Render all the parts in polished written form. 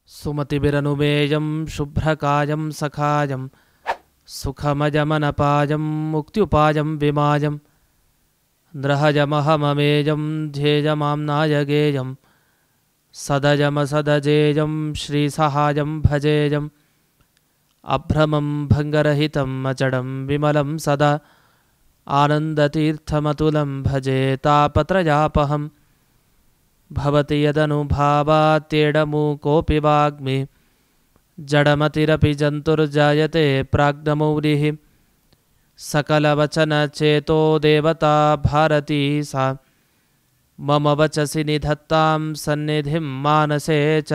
ಸುಮತಿಭಿರನುಮೇಯಂ ಶುಭ್ರಕಾಯಂ ಸಖಾಯಂ ಸುಖಮಜಮನಪಾಯಂ ಮುಕ್ತ್ಯುಪಾಯಂ ವಿಮಾಯಂ ನೃಹಜಮಹಮಮೇಯಂ ಧ್ಯೇಯಮಾಂನಾಯಗೇಯಂ ಸದಜಮಸದಜೇಯಂ ಶ್ರೀಸಹಾಯಂ ಭಜೇಯಂ ಅಭ್ರಮಂ ಭಂಗರಹಿತಂ ಅಚಡಂ ವಿಮಲಂ ಸದಾ ಆನಂದತೀರ್ಥಮತುಲಂ ಭಜೆ ತಾಪತ್ರಯಾಪಹಂ ಭವತಿ ಯದನುಭಾವಾತ್ಯೇಡಮೂಕೋಪಿ ವಾಗ್ಮಿ ಜಡಮತಿರಪಿ ಜಂತುರ್ಜಾಯತೆ ಪ್ರಾಜ್ಞಮೌಲಿಃ ಸಕಲವಚನಚೇತೋ ದೇವತಾ ಭಾರತೀ ಸಾ ಮಮ ವಚಸಿ ನಿಧತ್ತಾಂ ಸನ್ನಿಧಿಂ ಮಾನಸೇ ಚ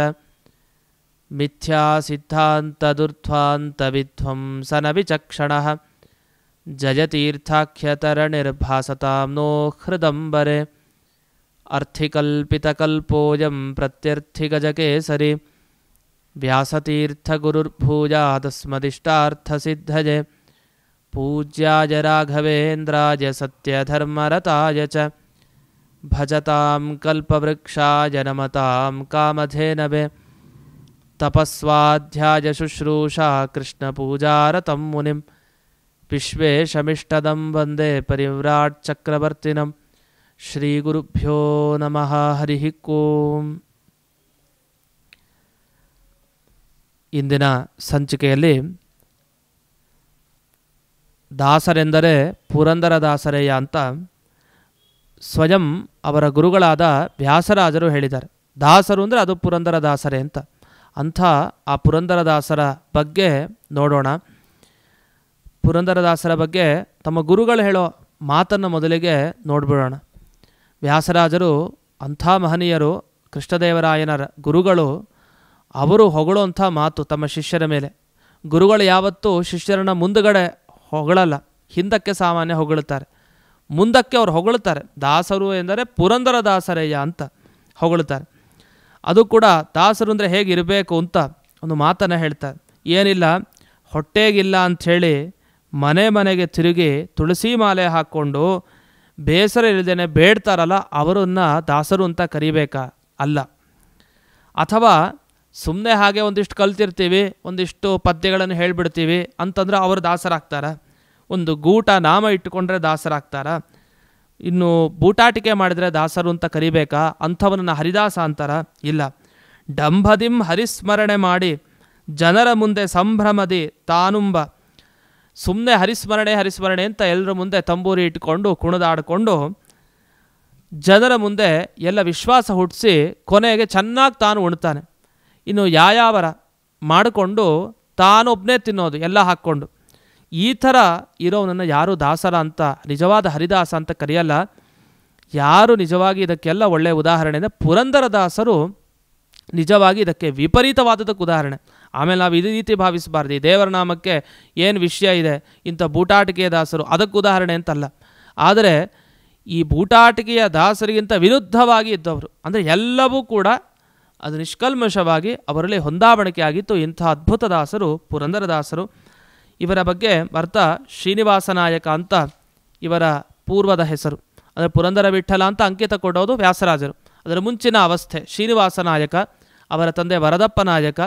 ಮಿಥ್ಯಾಸಿದ್ಧಾಂತದುರ್ಧ್ವಾಂತವಿಧ್ವಂಸನ ವಿಚಕ್ಷಣಃ ಜಯತೀರ್ಥಾಖ್ಯತರಣಿರ್ಭಾಸತಾಂ ನೋ ಹೃದಂಬರೆ ಅರ್ಥಿಕಲ್ಪಿತಕಲ್ಪೋಯಂ ಪ್ರತ್ಯರ್ಥಿಗಜಕೇಸರಿ ವ್ಯಾಸತೀರ್ಥಗುರುರ್ಭೂಯಾದಸ್ಮದಿಷ್ಟಾರ್ಥಸಿದ್ಧಯೇ ಪೂಜ್ಯಾಯ ರಾಘವೇಂದ್ರಾಯ ಸತ್ಯಧರ್ಮರತಾಯ ಚ ಭಜತಾಂ ಕಲ್ಪವೃಕ್ಷಾಯ ನಮತಾಂ ಕಾಮಧೇನವೇ ತಪಸ್ವಾಧ್ಯಾಯ ಶುಶ್ರೂಷಾ ಕೃಷ್ಣಪೂಜಾರತಂ ಮುನಿಂ ವಿಶ್ವೇಶಮಿಷ್ಟದಂ ವಂದೇ ಪರಿವ್ರಾಟ್ ಚಕ್ರವರ್ತಿನಂ ಶ್ರೀಗುರುಭ್ಯೋ ನಮಃ ಹರಿ ಓಂ. ಇಂದಿನ ಸಂಚಿಕೆಯಲ್ಲಿ ದಾಸರೆಂದರೆ ಪುರಂದರದಾಸರೇಯ ಅಂತ ಸ್ವಯಂ ಅವರ ಗುರುಗಳಾದ ವ್ಯಾಸರಾಜರು ಹೇಳಿದ್ದಾರೆ. ದಾಸರು ಅಂದರೆ ಅದು ಪುರಂದರದಾಸರೇ ಅಂತ. ಅಂಥ ಆ ಪುರಂದರದಾಸರ ಬಗ್ಗೆ ನೋಡೋಣ. ಪುರಂದರದಾಸರ ಬಗ್ಗೆ ತಮ್ಮ ಗುರುಗಳು ಹೇಳೋ ಮಾತನ್ನು ಮೊದಲಿಗೆ ನೋಡ್ಬಿಡೋಣ. ವ್ಯಾಸರಾಜರು ಅಂಥ ಮಹನೀಯರು, ಕೃಷ್ಣದೇವರಾಯನ ಗುರುಗಳು. ಅವರು ಹೊಗಳುವಂಥ ಮಾತು ತಮ್ಮ ಶಿಷ್ಯರ ಮೇಲೆ. ಗುರುಗಳು ಯಾವತ್ತೂ ಶಿಷ್ಯರನ್ನ ಮುಂದುಗಡೆ ಹೊಗಳಲ್ಲ, ಹಿಂದಕ್ಕೆ ಸಾಮಾನ್ಯ ಹೊಗಳುತ್ತಾರೆ, ಮುಂದಕ್ಕೆ ಅವ್ರು ಹೊಗಳುತ್ತಾರೆ. ದಾಸರು ಎಂದರೆ ಪುರಂದರದಾಸರೇಯ ಅಂತ ಹೊಗಳುತ್ತಾರೆ. ಅದು ಕೂಡ ದಾಸರು ಅಂದರೆ ಹೇಗಿರಬೇಕು ಅಂತ ಒಂದು ಮಾತನ್ನು ಹೇಳ್ತಾರೆ. ಏನಿಲ್ಲ, ಹೊಟ್ಟೆಗಿಲ್ಲ ಅಂಥೇಳಿ ಮನೆ ಮನೆಗೆ ತಿರುಗಿ ತುಳಸಿ ಮಾಲೆ ಹಾಕ್ಕೊಂಡು ಬೇಸರ ಇಲ್ಲದೇನೆ ಬೇಡ್ತಾರಲ್ಲ, ಅವರನ್ನು ದಾಸರು ಅಂತ ಕರಿಬೇಕಾ? ಅಲ್ಲ. ಅಥವಾ ಸುಮ್ಮನೆ ಹಾಗೆ ಒಂದಿಷ್ಟು ಕಲ್ತಿರ್ತೀವಿ, ಒಂದಿಷ್ಟು ಪದ್ಯಗಳನ್ನು ಹೇಳಿಬಿಡ್ತೀವಿ ಅಂತಂದ್ರೆ ಅವರು ದಾಸರಾಗ್ತಾರ? ಒಂದು ಗೂಟ ನಾಮ ಇಟ್ಟುಕೊಂಡ್ರೆ ದಾಸರಾಗ್ತಾರ? ಇನ್ನು ಬೂಟಾಟಿಕೆ ಮಾಡಿದರೆ ದಾಸರು ಅಂತ ಕರಿಬೇಕಾ? ಅಂಥವನನ್ನು ಹರಿದಾಸ ಅಂತಾರ? ಇಲ್ಲ. ಡಂಭದಿಂ ಹರಿಸ್ಮರಣೆ ಮಾಡಿ ಜನರ ಮುಂದೆ ಸಂಭ್ರಮದಿ ತಾನುಂಬ. ಸುಮ್ಮನೆ ಹರಿಸ್ಮರಣೆ ಹರಿಸ್ಮರಣೆ ಅಂತ ಎಲ್ಲರ ಮುಂದೆ ತಂಬೂರಿ ಇಟ್ಕೊಂಡು ಕುಣಿದಾಡಿಕೊಂಡು ಜನರ ಮುಂದೆ ಎಲ್ಲ ವಿಶ್ವಾಸ ಹುಟ್ಟಿಸಿ ಕೊನೆಗೆ ಚೆನ್ನಾಗಿ ತಾನು ಉಣ್ತಾನೆ. ಇನ್ನು ಯಾಯಾವರ ಮಾಡಿಕೊಂಡು ತಾನೊಬ್ಬನೇ ತಿನ್ನೋದು ಎಲ್ಲ ಹಾಕ್ಕೊಂಡು. ಈ ಥರ ಇರೋನನ್ನು ಯಾರು ದಾಸರ ಅಂತ, ನಿಜವಾದ ಹರಿದಾಸ ಅಂತ ಕರೆಯಲ್ಲ. ಯಾರು ನಿಜವಾಗಿ ಇದಕ್ಕೆಲ್ಲ ಒಳ್ಳೆಯ ಉದಾಹರಣೆ ಅಂದರೆ ಪುರಂದರದಾಸರು ನಿಜವಾಗಿ ಇದಕ್ಕೆ ವಿಪರೀತವಾದದಕ್ಕೆ ಉದಾಹರಣೆ. ಆಮೇಲೆ ನಾವು ಇದೇ ರೀತಿ ಭಾವಿಸಬಾರ್ದು. ಈ ದೇವರ ನಾಮಕ್ಕೆ ಏನು ವಿಷಯ ಇದೆ, ಇಂಥ ಬೂಟಾಟಿಕೆಯ ದಾಸರು ಅದಕ್ಕೆ ಉದಾಹರಣೆ ಅಂತಲ್ಲ. ಆದರೆ ಈ ಬೂಟಾಟಿಕೆಯ ದಾಸರಿಗಿಂತ ವಿರುದ್ಧವಾಗಿ ಇದ್ದವರು, ಅಂದರೆ ಎಲ್ಲವೂ ಕೂಡ ಅದು ನಿಷ್ಕಲ್ಮಶವಾಗಿ ಅವರಲ್ಲಿ ಹೊಂದಾವಣಿಕೆ ಆಗಿತ್ತು. ಇಂಥ ಅದ್ಭುತ ದಾಸರು ಪುರಂದರದಾಸರು. ಇವರ ಬಗ್ಗೆ ಬರ್ತಾ ಶ್ರೀನಿವಾಸ ನಾಯಕ ಅಂತ ಇವರ ಪೂರ್ವದ ಹೆಸರು. ಅಂದರೆ ಪುರಂದರ ವಿಠಲ ಅಂತ ಅಂಕಿತ ಕೊಡೋದು ವ್ಯಾಸರಾಜರು. ಅದರ ಮುಂಚಿನ ಅವಸ್ಥೆ ಶ್ರೀನಿವಾಸ ನಾಯಕ. ಅವರ ತಂದೆ ವರದಪ್ಪ ನಾಯಕ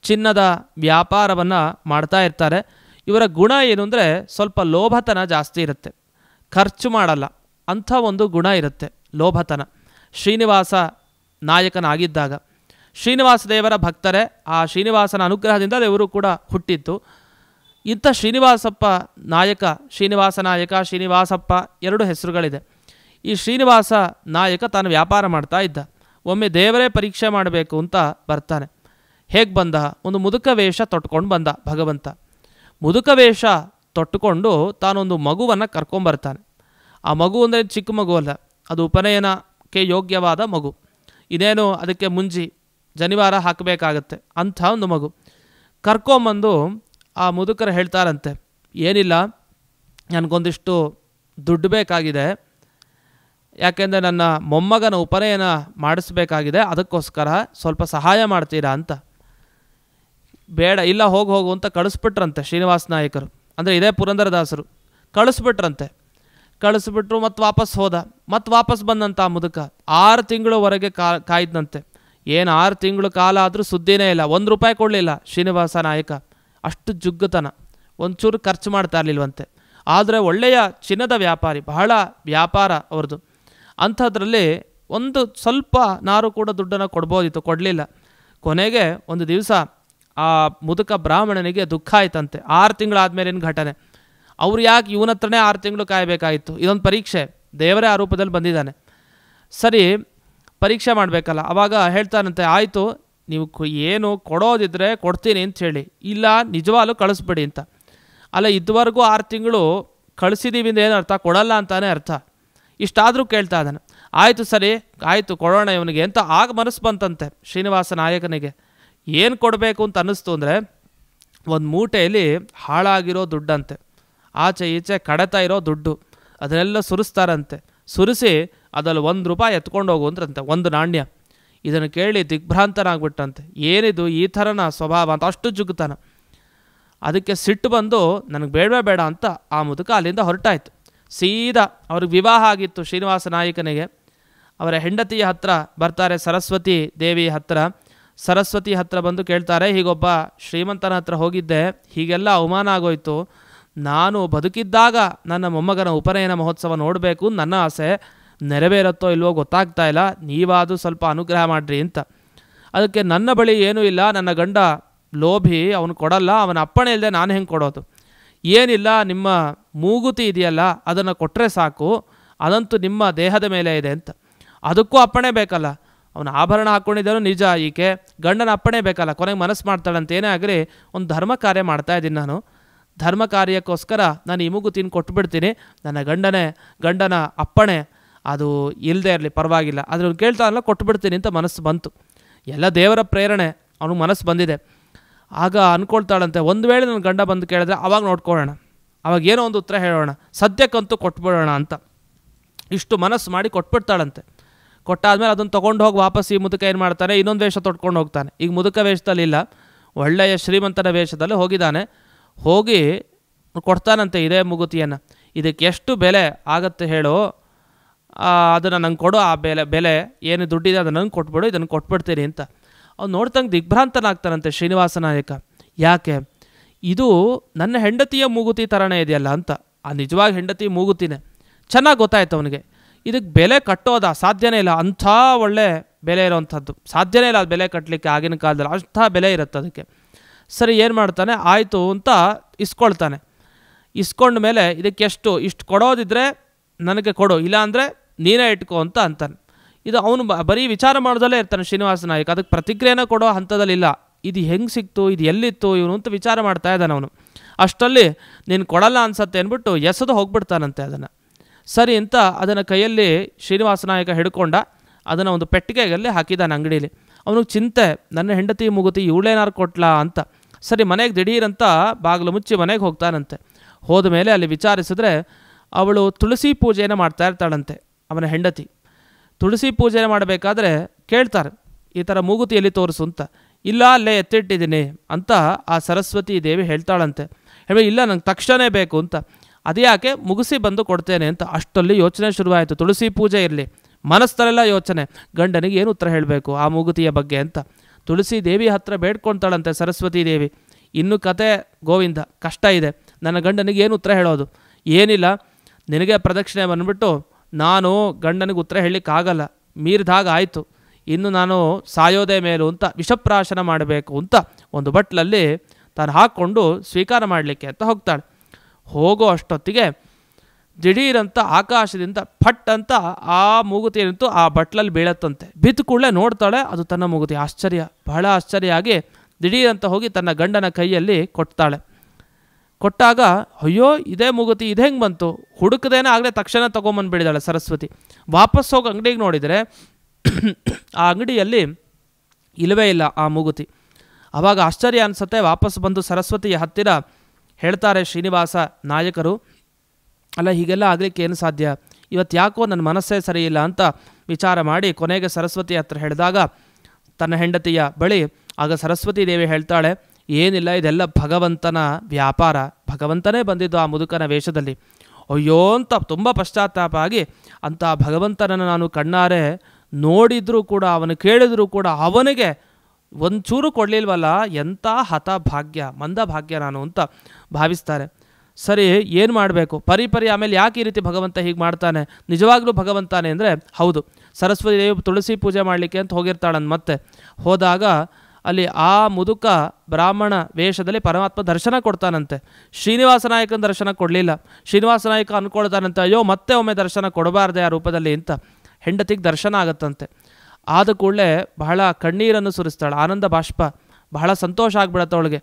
ಚಿನ್ನದ ವ್ಯಾಪಾರವನ್ನು ಮಾಡ್ತಾ ಇರ್ತಾರೆ. ಇವರ ಗುಣ ಏನು ಅಂದರೆ ಸ್ವಲ್ಪ ಲೋಭತನ ಜಾಸ್ತಿ ಇರುತ್ತೆ, ಖರ್ಚು ಮಾಡಲ್ಲ ಅಂಥ ಒಂದು ಗುಣ ಇರುತ್ತೆ, ಲೋಭತನ. ಶ್ರೀನಿವಾಸ ನಾಯಕನಾಗಿದ್ದಾಗ ಶ್ರೀನಿವಾಸ ದೇವರ ಭಕ್ತರೇ. ಆ ಶ್ರೀನಿವಾಸನ ಅನುಗ್ರಹದಿಂದ ಇವರು ಕೂಡ ಹುಟ್ಟಿತ್ತು. ಇಂಥ ಶ್ರೀನಿವಾಸಪ್ಪ ನಾಯಕ, ಶ್ರೀನಿವಾಸ ನಾಯಕ, ಶ್ರೀನಿವಾಸಪ್ಪ ಎರಡು ಹೆಸರುಗಳಿದೆ. ಈ ಶ್ರೀನಿವಾಸ ನಾಯಕ ತಾನು ವ್ಯಾಪಾರ ಮಾಡ್ತಾ ಇದ್ದ. ಒಮ್ಮೆ ದೇವರೇ ಪರೀಕ್ಷೆ ಮಾಡಬೇಕು ಅಂತ ಬರ್ತಾನೆ. ಹೇಗೆ ಬಂದ? ಒಂದು ಮುದುಕ ವೇಷ ತೊಟ್ಕೊಂಡು ಬಂದ ಭಗವಂತ. ಮುದುಕ ವೇಷ ತೊಟ್ಟುಕೊಂಡು ತಾನೊಂದು ಮಗುವನ್ನು ಕರ್ಕೊಂಬರ್ತಾನೆ. ಆ ಮಗು ಅಂದರೆ ಚಿಕ್ಕ ಮಗು ಅಲ್ಲ, ಅದು ಉಪನಯನಕ್ಕೆ ಯೋಗ್ಯವಾದ ಮಗು. ಇದೇನು ಅದಕ್ಕೆ ಮುಂಜಿ ಜನಿವಾರ ಹಾಕಬೇಕಾಗತ್ತೆ ಅಂಥ ಒಂದು ಮಗು ಕರ್ಕೊಂಬಂದು ಆ ಮುದುಕರು ಹೇಳ್ತಾರಂತೆ, ಏನಿಲ್ಲ, ನನಗೊಂದಿಷ್ಟು ದುಡ್ಡು ಬೇಕಾಗಿದೆ, ಯಾಕೆಂದರೆ ನನ್ನ ಮೊಮ್ಮಗನ ಉಪನಯನ ಮಾಡಿಸ್ಬೇಕಾಗಿದೆ, ಅದಕ್ಕೋಸ್ಕರ ಸ್ವಲ್ಪ ಸಹಾಯ ಮಾಡ್ತೀರಾ ಅಂತ. ಬೇಡ, ಇಲ್ಲ, ಹೋಗು ಅಂತ ಕಳಿಸ್ಬಿಟ್ರಂತೆ ಶ್ರೀನಿವಾಸ ನಾಯಕರು. ಅಂದರೆ ಇದೇ ಪುರಂದರದಾಸರು ಕಳಿಸ್ಬಿಟ್ರಂತೆ. ಕಳಿಸ್ಬಿಟ್ರು, ಮತ್ತು ವಾಪಸ್ ಹೋದ. ಮತ್ತು ವಾಪಸ್ ಬಂದಂಥ ಮುದುಕ 6 ತಿಂಗಳವರೆಗೆ ಕಾಯ್ದಂತೆ. ಏನು 6 ತಿಂಗಳು ಕಾಲ ಆದರೂ ಸುದ್ದಿನೇ ಇಲ್ಲ, 1 ರೂಪಾಯಿ ಕೊಡಲಿಲ್ಲ ಶ್ರೀನಿವಾಸ ನಾಯಕ. ಅಷ್ಟು ಜುಗ್ಗುತನ, ಒಂಚೂರು ಖರ್ಚು ಮಾಡ್ತಾ ಇರಲಿಲ್ವಂತೆ. ಆದರೆ ಒಳ್ಳೆಯ ಚಿನ್ನದ ವ್ಯಾಪಾರಿ, ಬಹಳ ವ್ಯಾಪಾರ ಅವ್ರದ್ದು. ಅಂಥದ್ರಲ್ಲಿ ಒಂದು ಸ್ವಲ್ಪ ನಾರು ಕೂಡ ದುಡ್ಡನ್ನು ಕೊಡ್ಬೋದಿತ್ತು, ಕೊಡಲಿಲ್ಲ. ಕೊನೆಗೆ ಒಂದು ದಿವಸ ಆ ಮುದುಕ ಬ್ರಾಹ್ಮಣನಿಗೆ ದುಃಖ ಆಯ್ತಂತೆ. 6 ತಿಂಗಳಾದಮೇಲಿನ ಘಟನೆ. ಅವ್ರು ಯಾಕೆ ಇವನ ಹತ್ರನೇ 6 ತಿಂಗಳು ಕಾಯಬೇಕಾಯಿತು? ಇದೊಂದು ಪರೀಕ್ಷೆ, ದೇವರೇ ಆ ರೂಪದಲ್ಲಿ ಬಂದಿದ್ದಾನೆ. ಸರಿ, ಪರೀಕ್ಷೆ ಮಾಡಬೇಕಲ್ಲ. ಆವಾಗ ಹೇಳ್ತಾನಂತೆ, ಆಯಿತು ನೀವು ಏನು ಕೊಡೋದಿದ್ರೆ ಕೊಡ್ತೀನಿ ಅಂತ ಹೇಳಿ, ಇಲ್ಲ ನಿಜವಾಗ್ಲೂ ಕಳಿಸ್ಬಿಡಿ ಅಂತ. ಅಲ್ಲ, ಇದುವರೆಗೂ 6 ತಿಂಗಳು ಕಳಿಸಿದ್ದೀವಿ ಅಂತ ಏನು ಅರ್ಥ? ಕೊಡಲ್ಲ ಅಂತಾನೆ ಅರ್ಥ. ಇಷ್ಟಾದರೂ ಕೇಳ್ತಾ ಇದ್ದಾನೆ. ಆಯಿತು ಸರಿ, ಆಯಿತು ಕೊಡೋಣ ಇವನಿಗೆ ಅಂತ ಆಗ ಮನಸ್ಸು ಬಂತಂತೆ ಶ್ರೀನಿವಾಸ ನಾಯಕನಿಗೆ. ಏನು ಕೊಡಬೇಕು ಅಂತ ಅನ್ನಿಸ್ತು ಅಂದರೆ, ಒಂದು ಮೂಟೆಯಲ್ಲಿ ಹಾಳಾಗಿರೋ ದುಡ್ಡಂತೆ, ಆಚೆ ಈಚೆ ಕಡತಾ ಇರೋ ದುಡ್ಡು, ಅದನ್ನೆಲ್ಲ ಸುರಿಸ್ತಾರಂತೆ. ಸುರಿಸಿ ಅದರಲ್ಲಿ 1 ರೂಪಾಯಿ ಎತ್ಕೊಂಡು ಹೋಗುವಂದ್ರಂತೆ, 1 ನಾಣ್ಯ. ಇದನ್ನು ಕೇಳಿ ದಿಗ್ಭ್ರಾಂತನಾಗ್ಬಿಟ್ಟಂತೆ. ಏನಿದು ಈ ಥರನ ಸ್ವಭಾವ ಅಂತ, ಅಷ್ಟು ಜುಗ್ತಾನ. ಅದಕ್ಕೆ ಸಿಟ್ಟು ಬಂದು ನನಗೆ ಬೇಡವೇ ಬೇಡ ಅಂತ ಆ ಮುದುಕ ಅಲ್ಲಿಂದ ಹೊರಟಾಯ್ತು. ಸೀದಾ ಅವ್ರಿಗೆ ವಿವಾಹ ಆಗಿತ್ತು ಶ್ರೀನಿವಾಸ ನಾಯಕನಿಗೆ. ಅವರ ಹೆಂಡತಿಯ ಹತ್ರ ಬರ್ತಾರೆ, ಸರಸ್ವತಿ ದೇವಿ ಹತ್ರ. ಸರಸ್ವತಿ ಹತ್ರ ಬಂದು ಕೇಳ್ತಾರೆ, ಹೀಗೊಬ್ಬ ಶ್ರೀಮಂತನ ಹತ್ರ ಹೋಗಿದ್ದೆ, ಹೀಗೆಲ್ಲ ಅವಮಾನ ಆಗೋಯ್ತು. ನಾನು ಬದುಕಿದ್ದಾಗ ನನ್ನ ಮೊಮ್ಮಗನ ಉಪನಯನ ಮಹೋತ್ಸವ ನೋಡಬೇಕು ನನ್ನ ಆಸೆ, ನೆರವೇರುತ್ತೋ ಇಲ್ವೋ ಗೊತ್ತಾಗ್ತಾ ಇಲ್ಲ, ನೀವಾದರೂ ಸ್ವಲ್ಪ ಅನುಗ್ರಹ ಮಾಡಿರಿ ಅಂತ. ಅದಕ್ಕೆ ನನ್ನ ಬಳಿ ಏನೂ ಇಲ್ಲ, ನನ್ನ ಗಂಡ ಲೋಭಿ, ಅವನು ಕೊಡಲ್ಲ, ಅವನ ಅಪ್ಪಣೆ ಇಲ್ಲದೆ ನಾನು ಹೆಂಗೆ ಕೊಡೋದು? ಏನಿಲ್ಲ, ನಿಮ್ಮ ಮೂಗುತಿ ಇದೆಯಲ್ಲ ಅದನ್ನು ಕೊಟ್ಟರೆ ಸಾಕು, ಅದಂತೂ ನಿಮ್ಮ ದೇಹದ ಮೇಲೆ ಇದೆ ಅಂತ. ಅದಕ್ಕೂ ಅಪ್ಪಣೆ ಬೇಕಲ್ಲ. ಅವನ ಆಭರಣ ಹಾಕ್ಕೊಂಡಿದ್ದಾನು ನಿಜ, ಈಕೆ ಗಂಡನ ಅಪ್ಪಣೆ ಬೇಕಲ್ಲ. ಕೊನೆಗೆ ಮನಸ್ಸು ಮಾಡ್ತಾಳಂತ, ಏನೇ ಆಗಲಿ ಒಂದು ಧರ್ಮ ಕಾರ್ಯ ಮಾಡ್ತಾಯಿದ್ದೀನಿ ನಾನು, ಧರ್ಮ ಕಾರ್ಯಕ್ಕೋಸ್ಕರ ನಾನು ಈ ಮೂಗುತಿನ ಕೊಟ್ಬಿಡ್ತೀನಿ, ನನ್ನ ಗಂಡನ ಅಪ್ಪಣೆ ಅದು ಇಲ್ಲದೆ ಇರಲಿ ಪರವಾಗಿಲ್ಲ, ಅದ್ರ ಕೇಳ್ತಾನಲ್ಲ ಕೊಟ್ಬಿಡ್ತೀನಿ ಅಂತ ಮನಸ್ಸು ಬಂತು. ಎಲ್ಲ ದೇವರ ಪ್ರೇರಣೆ, ಅವನಿಗೆ ಮನಸ್ಸು ಬಂದಿದೆ. ಆಗ ಅಂದ್ಕೊಳ್ತಾಳಂತೆ, ಒಂದು ವೇಳೆ ನನ್ನ ಗಂಡ ಬಂದು ಕೇಳಿದ್ರೆ ಅವಾಗ ನೋಡ್ಕೊಳ್ಳೋಣ, ಅವಾಗ ಏನೋ ಒಂದು ಉತ್ತರ ಹೇಳೋಣ, ಸದ್ಯಕ್ಕಂತೂ ಕೊಟ್ಬಿಡೋಣ ಅಂತ ಇಷ್ಟು ಮನಸ್ಸು ಮಾಡಿ ಕೊಟ್ಬಿಡ್ತಾಳಂತೆ. ಕೊಟ್ಟಾದ್ಮೇಲೆ ಅದನ್ನು ತೊಗೊಂಡು ಹೋಗಿ ವಾಪಸ್ ಈ ಮುದುಕ ಏನು ಮಾಡ್ತಾನೆ, ಇನ್ನೊಂದು ವೇಷ ತೊಟ್ಕೊಂಡು ಹೋಗ್ತಾನೆ. ಈಗ ಮುದುಕ ವೇಷದಲ್ಲಿ ಇಲ್ಲ, ಒಳ್ಳೆಯ ಶ್ರೀಮಂತನ ವೇಷದಲ್ಲಿ ಹೋಗಿದ್ದಾನೆ. ಹೋಗಿ ಕೊಡ್ತಾನಂತೆ ಇದೇ ಮೂಗುತಿಯನ್ನು. ಇದಕ್ಕೆ ಎಷ್ಟು ಬೆಲೆ ಆಗತ್ತೆ ಹೇಳು, ಅದನ್ನು ನಂಗೆ ಕೊಡು, ಆ ಬೆಲೆ ಏನು ದುಡ್ಡಿದೆ ಅದನ್ನು ನಂಗೆ ಕೊಟ್ಬಿಡು, ಇದನ್ನು ಕೊಟ್ಬಿಡ್ತೀನಿ ಅಂತ. ಅವ್ನು ನೋಡ್ತಂಗೆ ದಿಗ್ಭ್ರಾಂತನಾಗ್ತಾನಂತೆ ಶ್ರೀನಿವಾಸ ನಾಯಕ. ಯಾಕೆ? ಇದು ನನ್ನ ಹೆಂಡತಿಯ ಮೂಗುತಿ ಥರನೇ ಇದೆಯಲ್ಲ ಅಂತ. ಆ ನಿಜವಾಗಿ ಹೆಂಡತಿ ಮೂಗುತಿನೇ. ಚೆನ್ನಾಗಿ ಗೊತ್ತಾಯ್ತು ಅವನಿಗೆ. ಇದಕ್ಕೆ ಬೆಲೆ ಕಟ್ಟೋದಾ? ಸಾಧ್ಯನೇ ಇಲ್ಲ. ಅಂಥ ಒಳ್ಳೆ ಬೆಲೆ ಇರೋವಂಥದ್ದು ಸಾಧ್ಯನೇ ಇಲ್ಲ ಅದು ಬೆಲೆ ಕಟ್ಟಲಿಕ್ಕೆ ಆಗಿನ ಕಾಲದಲ್ಲಿ, ಅಂಥ ಬೆಲೆ ಇರುತ್ತೆ ಅದಕ್ಕೆ. ಸರಿ, ಏನು ಮಾಡ್ತಾನೆ, ಆಯಿತು ಅಂತ ಇಸ್ಕೊಳ್ತಾನೆ. ಇಸ್ಕೊಂಡ ಮೇಲೆ ಇದಕ್ಕೆ ಇಷ್ಟು ಕೊಡೋದಿದ್ರೆ ನನಗೆ ಕೊಡು, ಇಲ್ಲಾಂದರೆ ನೀನೇ ಇಟ್ಕೋ ಅಂತ ಅಂತಾನೆ. ಇದು ಅವನು ಬರೀ ವಿಚಾರ ಮಾಡೋದಲ್ಲೇ ಇರ್ತಾನೆ ಶ್ರೀನಿವಾಸ ನಾಯಕ. ಅದಕ್ಕೆ ಪ್ರತಿಕ್ರಿಯೆನ ಕೊಡೋ ಹಂತದಲ್ಲಿಲ್ಲ. ಇದು ಹೆಂಗೆ ಸಿಕ್ತು, ಇದು ಎಲ್ಲಿತ್ತು ಇವನು ಅಂತ ವಿಚಾರ ಮಾಡ್ತಾ ಇದ್ದಾನೆ ಅವನು. ಅಷ್ಟರಲ್ಲಿ ನೀನು ಕೊಡಲ್ಲ ಅನ್ಸತ್ತೆ ಅಂದ್ಬಿಟ್ಟು ಎಸೆದು ಹೋಗ್ಬಿಡ್ತಾನಂತೆ ಅದನ್ನು. ಸರಿ ಅಂತ ಅದನ್ನು ಕೈಯಲ್ಲಿ ಶ್ರೀನಿವಾಸ ನಾಯಕ ಹಿಡ್ಕೊಂಡ, ಅದನ್ನು ಒಂದು ಪೆಟ್ಟಿಗೆಯಲ್ಲಿ ಹಾಕಿದ್ದಾನೆ ಅಂಗಡೀಲಿ. ಅವನಿಗೆ ಚಿಂತೆ, ನನ್ನ ಹೆಂಡತಿ ಮೂಗುತಿ ಇವಳೇನಾರು ಕೊಟ್ಲಾ ಅಂತ. ಸರಿ, ಮನೆಗೆ ದಿಢೀರಂತ ಬಾಗಿಲು ಮುಚ್ಚಿ ಮನೆಗೆ ಹೋಗ್ತಾನಂತೆ. ಹೋದ ಮೇಲೆ ಅಲ್ಲಿ ವಿಚಾರಿಸಿದ್ರೆ ಅವಳು ತುಳಸಿ ಪೂಜೆಯನ್ನು ಮಾಡ್ತಾ ಇರ್ತಾಳಂತೆ ಅವನ ಹೆಂಡತಿ. ತುಳಸಿ ಪೂಜೆ ಮಾಡಬೇಕಾದ್ರೆ ಕೇಳ್ತಾರೆ, ಈ ಥರ ಮೂಗುತಿಯಲ್ಲಿ ತೋರಿಸು ಅಂತ. ಇಲ್ಲ, ಅಲ್ಲೇ ಎತ್ತಿಟ್ಟಿದ್ದೀನಿ ಅಂತ ಆ ಸರಸ್ವತಿ ದೇವಿ ಹೇಳ್ತಾಳಂತೆ. ಇಲ್ಲ, ನಂಗೆ ತಕ್ಷಣ ಬೇಕು ಅಂತ. ಅದ್ಯಾಕೆ, ಮುಗಿಸಿ ಬಂದು ಕೊಡ್ತೇನೆ ಅಂತ. ಅಷ್ಟರಲ್ಲಿ ಯೋಚನೆ ಶುರುವಾಯಿತು. ತುಳಸಿ ಪೂಜೆ ಇರಲಿ, ಮನಸ್ಸಲ್ಲೆಲ್ಲ ಯೋಚನೆ, ಗಂಡನಿಗೆ ಏನು ಉತ್ತರ ಹೇಳಬೇಕು ಆ ಮೂಗುತಿಯ ಬಗ್ಗೆ ಅಂತ. ತುಳಸಿ ದೇವಿ ಹತ್ರ ಬೇಡ್ಕೊಳ್ತಾಳಂತೆ ಸರಸ್ವತಿ ದೇವಿ. ಇನ್ನು ಕತೆ ಗೋವಿಂದ, ಕಷ್ಟ ಇದೆ, ನನ್ನ ಗಂಡನಿಗೆ ಏನು ಉತ್ತರ ಹೇಳೋದು? ಏನಿಲ್ಲ, ನಿನಗೆ ಪ್ರದಕ್ಷಿಣೆ ಬಂದ್ಬಿಟ್ಟು ನಾನು ಗಂಡನಿಗೆ ಉತ್ತರ ಹೇಳಲಿಕ್ಕಾಗಲ್ಲ, ಮೀರಿದಾಗ ಆಯಿತು, ಇನ್ನು ನಾನು ಸಾಯೋದೇ ಮೇಲು ಅಂತ ವಿಷಪ್ರಾಶನ ಮಾಡಬೇಕು ಅಂತ ಒಂದು ಬಟ್ಲಲ್ಲಿ ತಾನು ಹಾಕ್ಕೊಂಡು ಸ್ವೀಕಾರ ಮಾಡಲಿಕ್ಕೆ ಅಂತ ಹೋಗ್ತಾಳೆ. ಹೋಗೋ ಅಷ್ಟೊತ್ತಿಗೆ ದಿಢೀರಂತ ಆಕಾಶದಿಂದ ಫಟ್ ಅಂತ ಆ ಮೂಗುತಿ ಏನಿತ್ತು ಆ ಬಟ್ಲಲ್ಲಿ ಬೀಳತ್ತಂತೆ. ಬಿದ್ದು ಕೂಡಲೇ ನೋಡ್ತಾಳೆ, ಅದು ತನ್ನ ಮೂಗುತಿ. ಆಶ್ಚರ್ಯ, ಬಹಳ ಆಶ್ಚರ್ಯ ಆಗಿ ದಿಢೀರಂತ ಹೋಗಿ ತನ್ನ ಗಂಡನ ಕೈಯಲ್ಲಿ ಕೊಡ್ತಾಳೆ. ಕೊಟ್ಟಾಗ, ಅಯ್ಯೋ ಇದೇ ಮೂಗುತಿ, ಇದು ಹೆಂಗೆ ಬಂತು? ಹುಡುಕದೇನೆ ಆಗಲೇ ತಕ್ಷಣ ತೊಗೊಂಬಂದುಬಿಡಿದಾಳೆ ಸರಸ್ವತಿ. ವಾಪಸ್ ಹೋಗಿ ಅಂಗಡಿಗೆ ನೋಡಿದರೆ ಆ ಅಂಗಡಿಯಲ್ಲಿ ಇಲ್ಲವೇ ಇಲ್ಲ ಆ ಮೂಗುತಿ. ಆವಾಗ ಆಶ್ಚರ್ಯ ಅನಿಸುತ್ತೆ. ವಾಪಸ್ ಬಂದು ಸರಸ್ವತಿಯ ಹತ್ತಿರ ಹೇಳ್ತಾರೆ ಶ್ರೀನಿವಾಸ ನಾಯಕರು, ಅಲ್ಲ ಹೀಗೆಲ್ಲ ಆಗಲಿಕ್ಕೆ ಏನು ಸಾಧ್ಯ, ಇವತ್ತು ಯಾಕೋ ನನ್ನ ಮನಸ್ಸೇ ಸರಿ ಇಲ್ಲ ಅಂತ ವಿಚಾರ ಮಾಡಿ ಕೊನೆಗೆ ಸರಸ್ವತಿ ಹತ್ರ ಹೇಳಿದಾಗ ತನ್ನ ಹೆಂಡತಿಯ ಬಳಿ, ಆಗ ಸರಸ್ವತಿ ದೇವಿ ಹೇಳ್ತಾಳೆ, ಏನಿಲ್ಲ, ಇದೆಲ್ಲ ಭಗವಂತನ ವ್ಯಾಪಾರ, ಭಗವಂತನೇ ಬಂದಿದ್ದು ಆ ಮುದುಕನ ವೇಷದಲ್ಲಿ. ಅಯ್ಯೋ ಅಂತ ತುಂಬ ಪಶ್ಚಾತ್ತಾಪ ಆಗಿ, ಅಂಥ ಭಗವಂತನನ್ನು ನಾನು ಕಣ್ಣಾರೆ ನೋಡಿದರೂ ಕೂಡ ಅವನು ಕೇಳಿದರೂ ಕೂಡ ಅವನಿಗೆ ಒಂಚೂರು ಕೊಡಲಿಲ್ವಲ್ಲ, ಎಂಥ ಹತಭಾಗ್ಯ, ಮಂದಭಾಗ್ಯ ನಾನು ಅಂತ ಭಾವಿಸ್ತಾರೆ. ಸರಿ, ಏನು ಮಾಡಬೇಕು ಪರಿ ಆಮೇಲೆ ಯಾಕೆ ಈ ರೀತಿ ಭಗವಂತ ಹೀಗೆ ಮಾಡ್ತಾನೆ, ನಿಜವಾಗ್ಲೂ ಭಗವಂತಾನೆ ಅಂದರೆ ಹೌದು, ಸರಸ್ವತಿ ದೇವಿ ತುಳಸಿ ಪೂಜೆ ಮಾಡಲಿಕ್ಕೆ ಅಂತ ಹೋಗಿರ್ತಾಳಂತ. ಮತ್ತೆ ಹೋದಾಗ ಅಲ್ಲಿ ಆ ಮುದುಕ ಬ್ರಾಹ್ಮಣ ವೇಷದಲ್ಲಿ ಪರಮಾತ್ಮ ದರ್ಶನ ಕೊಡ್ತಾನಂತೆ. ಶ್ರೀನಿವಾಸ ನಾಯಕನ ದರ್ಶನ ಕೊಡಲಿಲ್ಲ. ಶ್ರೀನಿವಾಸ ನಾಯಕ ಅಂದ್ಕೊಳ್ತಾನಂತೆ, ಅಯ್ಯೋ ಮತ್ತೆ ಒಮ್ಮೆ ದರ್ಶನ ಕೊಡಬಾರ್ದೆ ಆ ರೂಪದಲ್ಲಿ ಅಂತ. ಹೆಂಡತಿಗೆ ದರ್ಶನ ಆಗತ್ತಂತೆ. ಆದ ಕೂಡಲೇ ಬಹಳ ಕಣ್ಣೀರನ್ನು ಸುರಿಸ್ತಾಳೆ, ಆನಂದ ಬಾಷ್ಪ, ಬಹಳ ಸಂತೋಷ ಆಗ್ಬಿಡತ್ತೆ ಅವಳಿಗೆ.